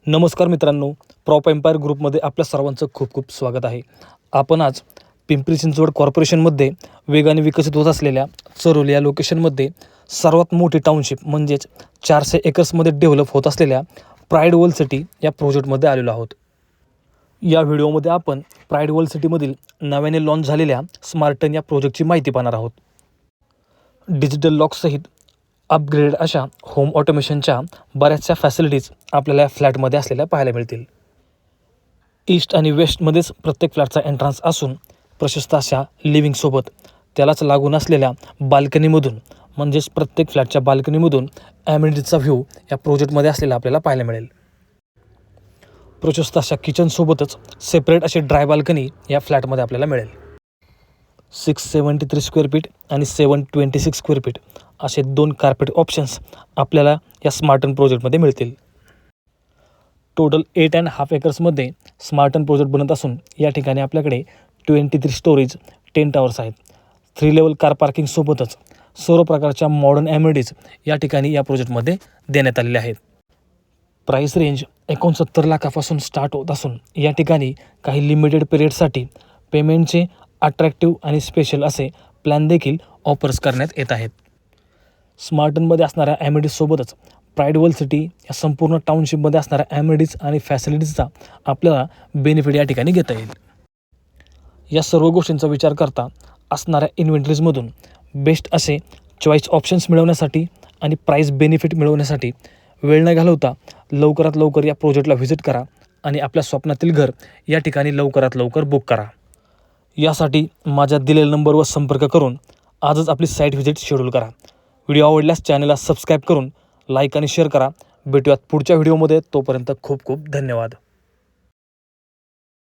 नमस्कार मित्रांनो, prop empire ग्रुपमध्ये आपल्या सर्वांचं खूप खूप स्वागत आहे. आपण आज पिंपरी चिंचवड कॉर्पोरेशनमध्ये वेगाने विकसित होत असलेल्या चरोली या लोकेशनमध्ये सर्वात मोठी टाउनशिप म्हणजेच 400 एकर्समध्ये डेव्हलप होत असलेल्या प्राईड वर्ल्ड सिटी या प्रोजेक्टमध्ये आलेलो आहोत. या व्हिडिओमध्ये आपण प्राईड वर्ल्ड सिटीमधील नव्याने लॉन्च झालेल्या स्मार्टन या प्रोजेक्टची माहिती पाहणार आहोत. डिजिटल लॉकसहित अपग्रेडेड अशा होम ऑटोमेशनच्या बऱ्याचशा फॅसिलिटीज आपल्याला या फ्लॅटमध्ये असलेल्या पाहायला मिळतील. ईस्ट आणि वेस्टमध्येच प्रत्येक फ्लॅटचा एंट्रन्स असून प्रशस्त अशा लिव्हिंगसोबत त्यालाच लागून असलेल्या बाल्कनीमधून म्हणजेच प्रत्येक फ्लॅटच्या बाल्कनीमधून ॲमेनिटीजचा व्ह्यू या प्रोजेक्टमध्ये असलेला आपल्याला पाहायला मिळेल. प्रशस्त अशा किचनसोबतच सेपरेट अशी ड्राय बाल्कनी या फ्लॅटमध्ये आपल्याला मिळेल. 673 स्क्वेअर फीट आणि 726 स्क्वेअर फीट असे 2 कार्पेट ऑप्शन्स आपल्याला या स्मार्टन प्रोजेक्टमध्ये मिळतील. टोटल 8.5 एकर्समध्ये स्मार्टन प्रोजेक्ट बनत असून या ठिकाणी आपल्याकडे 23 स्टोरेज 10 टावर्स आहेत. 3 लेवल कार पार्किंगसोबतच सर्व प्रकारच्या मॉडर्न ॲमेनिटीज या ठिकाणी या प्रोजेक्टमध्ये देण्यात आलेले आहेत. प्राईस रेंज 69 लाखापासून स्टार्ट होत असून या ठिकाणी काही लिमिटेड पिरियडसाठी पेमेंटचे अट्रॅक्टिव्ह आणि स्पेशल असे प्लॅन देखील ऑफर्स करण्यात येत आहेत. स्मार्टनमध्ये असणाऱ्या ॲमेनिटीजसोबतच प्राईड वर्ल्ड सिटी या संपूर्ण टाउनशिपमध्ये असणाऱ्या ॲमेनिटीज आणि फॅसिलिटीजचा आपल्याला बेनिफिट या ठिकाणी घेता येईल. या सर्व गोष्टींचा विचार करता असणाऱ्या इन्व्हेंटरीजमधून बेस्ट असे चॉईस ऑप्शन्स मिळवण्यासाठी आणि प्राईस बेनिफिट मिळवण्यासाठी वेळ न घालवता लवकरात लवकर या प्रोजेक्टला व्हिजिट करा आणि आपल्या स्वप्नातील घर या ठिकाणी लवकरात लवकर बुक करा. यासाठी माझ्या दिलेल्या नंबरवर संपर्क करून आजच आपली साईट व्हिजिट शेड्यूल करा. व्हिडिओ आवडल्यास चॅनलला सबस्क्राईब करून लाईक आणि शेअर करा. भेटूयात पुढच्या व्हिडिओमध्ये. तोपर्यंत खूप खूप धन्यवाद.